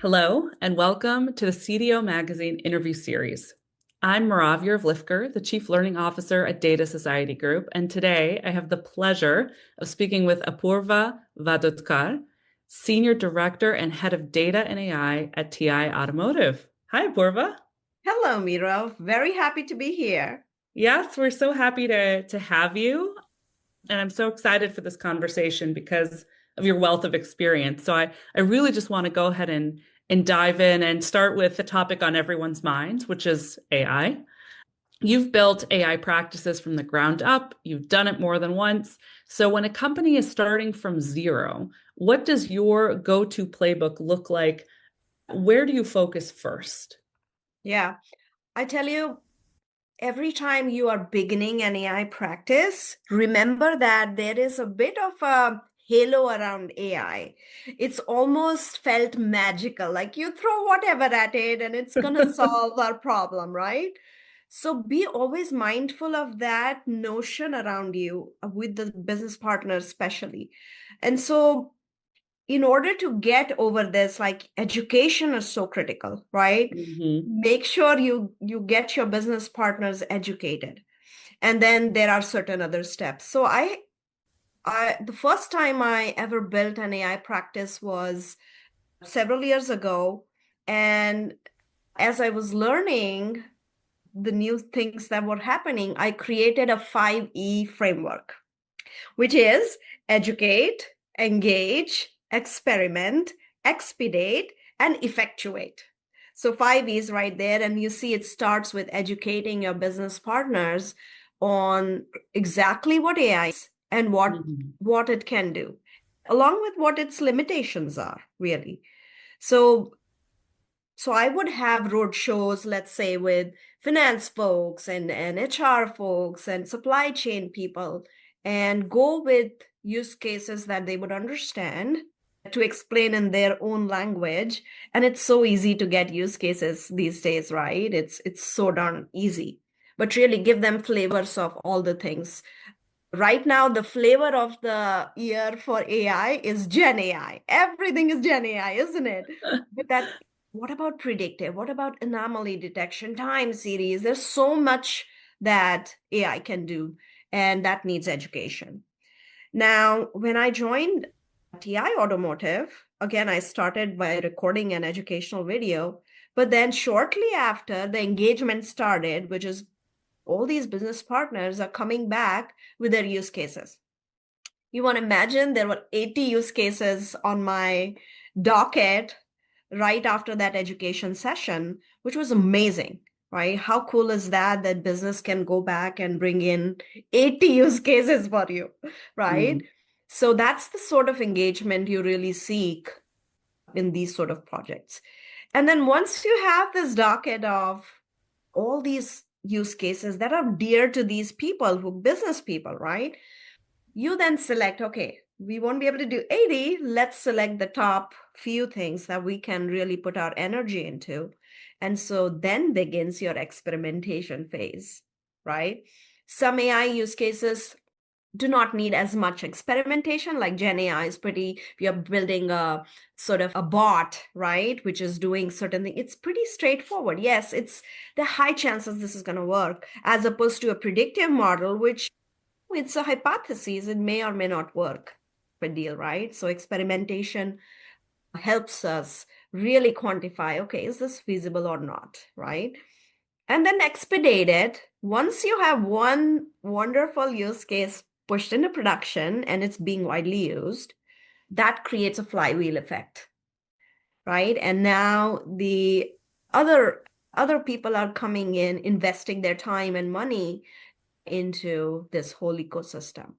Hello, and welcome to the CDO Magazine interview series. I'm Merav Yuravlivker, the Chief Learning Officer at Data Society Group, and today I have the pleasure of speaking with Apurva Wadodkar, Senior Director and Head of Data and AI at TI Automotive. Hi, Apurva. Hello, Merav. Very happy to be here. Yes, we're so happy to have you, and I'm so excited for this conversation because of your wealth of experience. So I really just want to go ahead and dive in and start with the topic on everyone's minds, which is AI. You've built AI practices from the ground up. You've done it more than once. So when a company is starting from zero, what does your go-to playbook look like? Where do you focus first? Yeah, I tell you, every time you are beginning an AI practice, remember that there is a bit of a halo around AI. It's almost felt magical, like you throw whatever at it and it's going to solve our problem, right? So be always mindful of that notion around you with the business partners, especially. And so in order to get over this, like education is so critical, right? Mhm. Make sure you get your business partners educated, and then there are certain other steps. So I the first time I ever built an AI practice was several years ago, and as I was learning the new things that were happening, I created a 5E framework, which is educate, engage, experiment, expedite, and effectuate. So 5 E's right there. And you see it starts with educating your business partners on exactly what AI is and Mhm. what it can do, along with what its limitations are, really. So so I would have road shows, let's say, with finance folks and HR folks and supply chain people, and go with use cases that they would understand to explain in their own language. And it's so easy to get use cases these days, right? It's so darn easy. But really give them flavors of all the things. Right now, the flavor of the year for AI is Gen AI. Everything is Gen AI, isn't it? But that, what about predictive? What about anomaly detection, time series? There's so much that AI can do, and that needs education. Now, when I joined TI Automotive, again, I started by recording an educational video, but then shortly after the engagement started, which is all these business partners are coming back with their use cases. You want to imagine there were 80 use cases on my docket right after that education session, which was amazing, right? How cool is that that business can go back and bring in 80 use cases for you, right? Mhm. So that's the sort of engagement you really seek in these sort of projects. And then once you have this docket of all these use cases that are dear to these people who business people, right? You then select, okay, we won't be able to do 80. Let's select the top few things that we can really put our energy into. And so then begins your experimentation phase, right? Some AI use cases do not need as much experimentation. Like Gen AI is pretty, if you're building a sort of a bot, right, which is doing certain things, it's pretty straightforward. Yes, it's the high chances this is going to work, as opposed to a predictive model, which it's a hypothesis. It may or may not work. Big deal, right? So experimentation helps us really quantify, okay, is this feasible or not, right? And then expedite it. Once you have one wonderful use case pushed into production and it's being widely used, that creates a flywheel effect, right? And now the other other people are coming in, investing their time and money into this whole ecosystem.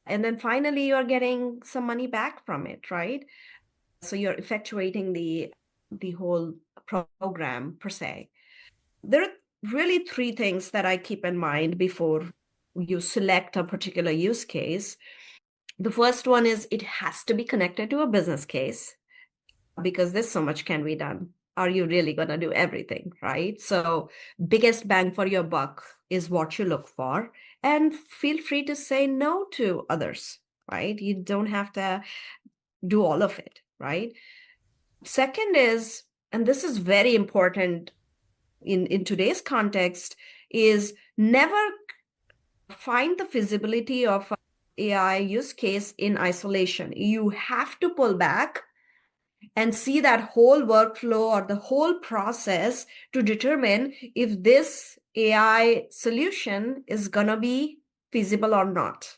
And then finally, you're getting some money back from it, right? So you're effectuating the whole program per se. There are really three things that I keep in mind before you select a particular use case. The first one is it has to be connected to a business case because there's so much can be done. Are you really going to do everything, right? So, biggest bang for your buck is what you look for. And feel free to say no to others, right? You don't have to do all of it, right? Second is, and this is very important in today's context, is never find the feasibility of a AI use case in isolation. You have to pull back and see that whole workflow or the whole process to determine if this AI solution is going to be feasible or not.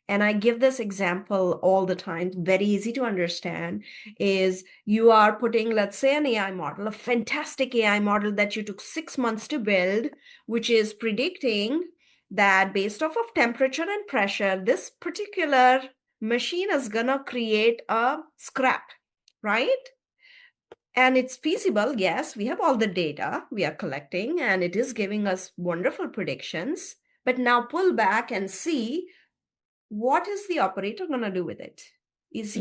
And I give this example all the time, very easy to understand, is you are putting, let's say, an AI model, a fantastic AI model that you took 6 months to build, which is predicting that based off of temperature and pressure, this particular machine is gonna create a scrap, right? And it's feasible. Yes, we have all the data we are collecting, and it is giving us wonderful predictions. But now pull back and see, what is the operator going to do with it? Mm. Is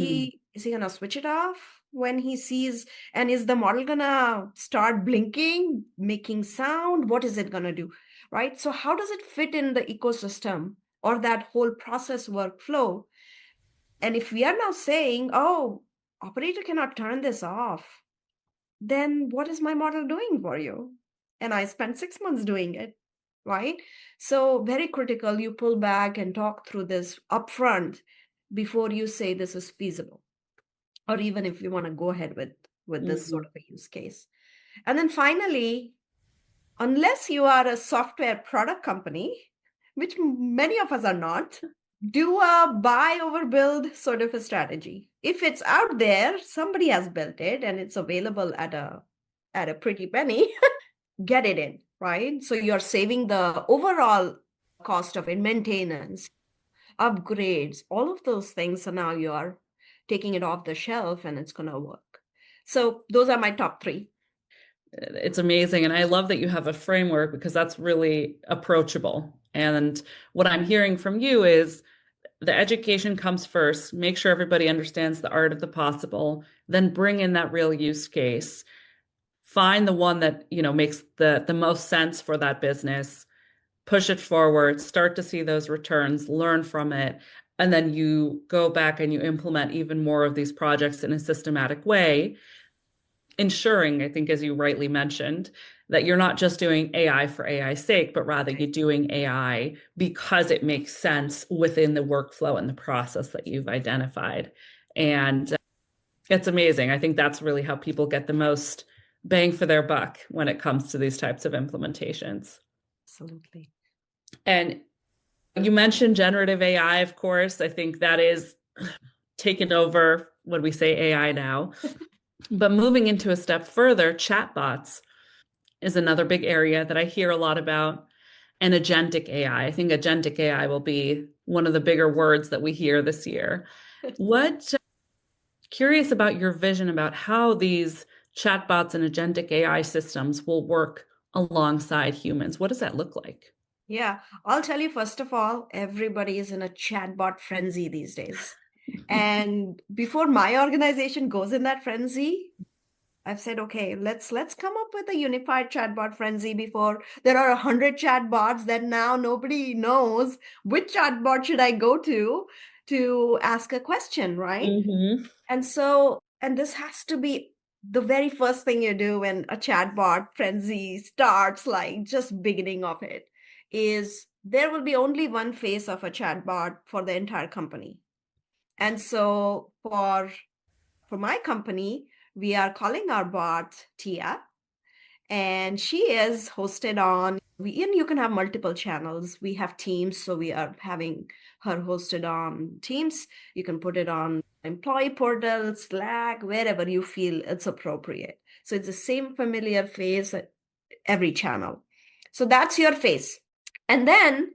he going to switch it off when he sees, and is the model going to start blinking, making sound? What is it going to do? Right? So how does it fit in the ecosystem or that whole process workflow? And if we are now saying, oh, operator cannot turn this off, then what is my model doing for you? And I spent 6 months doing it, right? So very critical, you pull back and talk through this upfront before you say this is feasible, or even if you want to go ahead with this Mhm. sort of a use case. And then finally, unless you are a software product company, which many of us are not, do a buy over build sort of a strategy. If it's out there, somebody has built it and it's available at a pretty penny, get it in, right? So you're saving the overall cost of it, maintenance, upgrades, all of those things. So now you're taking it off the shelf and it's going to work. So those are my top three. It's amazing. And I love that you have a framework because that's really approachable. And what I'm hearing from you is the education comes first, make sure everybody understands the art of the possible, then bring in that real use case, find the one that, makes the most sense for that business, push it forward, start to see those returns, learn from it, and then you go back and you implement even more of these projects in a systematic way, ensuring, I think, as you rightly mentioned, that you're not just doing AI for AI's sake, but rather you're doing AI because it makes sense within the workflow and the process that you've identified. And it's amazing. I think that's really how people get the most bang for their buck when it comes to these types of implementations. Absolutely. And you mentioned generative AI, of course. I think that is taken over when we say AI now. But moving into a step further, chatbots is another big area that I hear a lot about, and agentic AI. I think agentic AI will be one of the bigger words that we hear this year. What curious about your vision about how these chatbots and agentic AI systems will work alongside humans. What does that look like? Yeah, I'll tell you, first of all, everybody is in a chatbot frenzy these days. And before my organization goes in that frenzy, I've said, okay, let's come up with a unified chatbot frenzy before there are 100 chatbots that now nobody knows which chatbot should I go to ask a question, right? Hmm. And so, and this has to be the very first thing you do when a chatbot frenzy starts, like just beginning of it, is there will be only one face of a chatbot for the entire company. And so for my company, we are calling our bot Tia, and she is hosted on, and you can have multiple channels. We have Teams, so we are having her hosted on Teams. You can put it on employee portal, Slack, wherever you feel it's appropriate. So it's the same familiar face at every channel. So that's your face. And then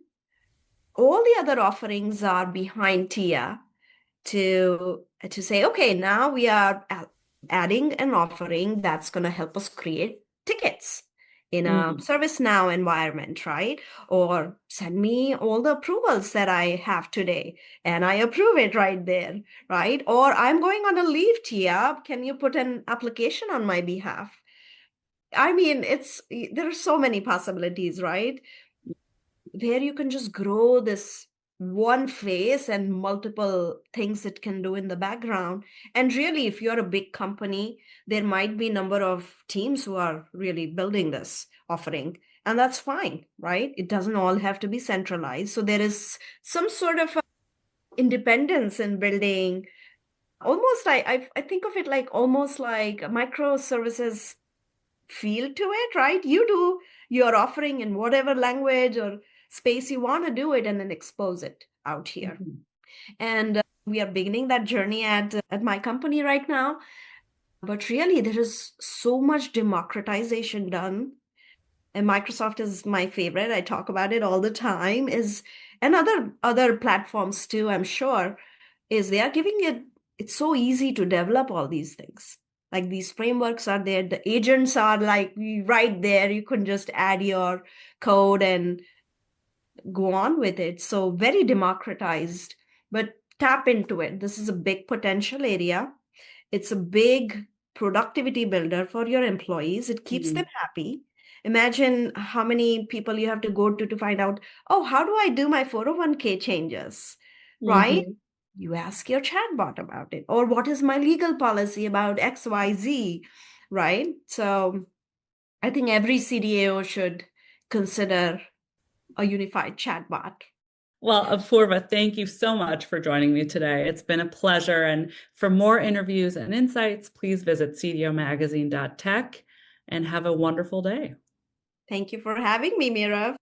all the other offerings are behind Tia to say, okay, now we are adding an offering that's going to help us create tickets in a Mm. ServiceNow environment, right? Or send me all the approvals that I have today, and I approve it right there, right? Or I'm going on a leave, Tia. Can you put an application on my behalf? I mean, there are so many possibilities, right? Where you can just grow this one face and multiple things it can do in the background. And really, if you're a big company, there might be a number of teams who are really building this offering. And that's fine, right? It doesn't all have to be centralized. So there is some sort of independence in building. Almost, I think of it like almost like a microservices feel to it, right? You do your offering in whatever language or space you want to do it, and then expose it out here. Mhm. And we are beginning that journey at my company right now. But really, there is so much democratization done. And Microsoft is my favorite. I talk about it all the time. Is and other platforms too, I'm sure, is they are giving it, it's so easy to develop all these things. Like these frameworks are there, the agents are like right there. You can just add your code and go on with it. So very democratized, but tap into it. This is a big potential area. It's a big productivity builder for your employees. It keeps them Mhm. happy. Imagine how many people you have to go to find out, oh, how do I do my 401k changes? Right? Mhm. You ask your chatbot about it. Or what is my legal policy about XYZ? Right? So I think every CDAO should consider a unified chatbot. Well, Apurva, thank you so much for joining me today. It's been a pleasure. And for more interviews and insights, please visit cdomagazine.tech and have a wonderful day. Thank you for having me, Mirav.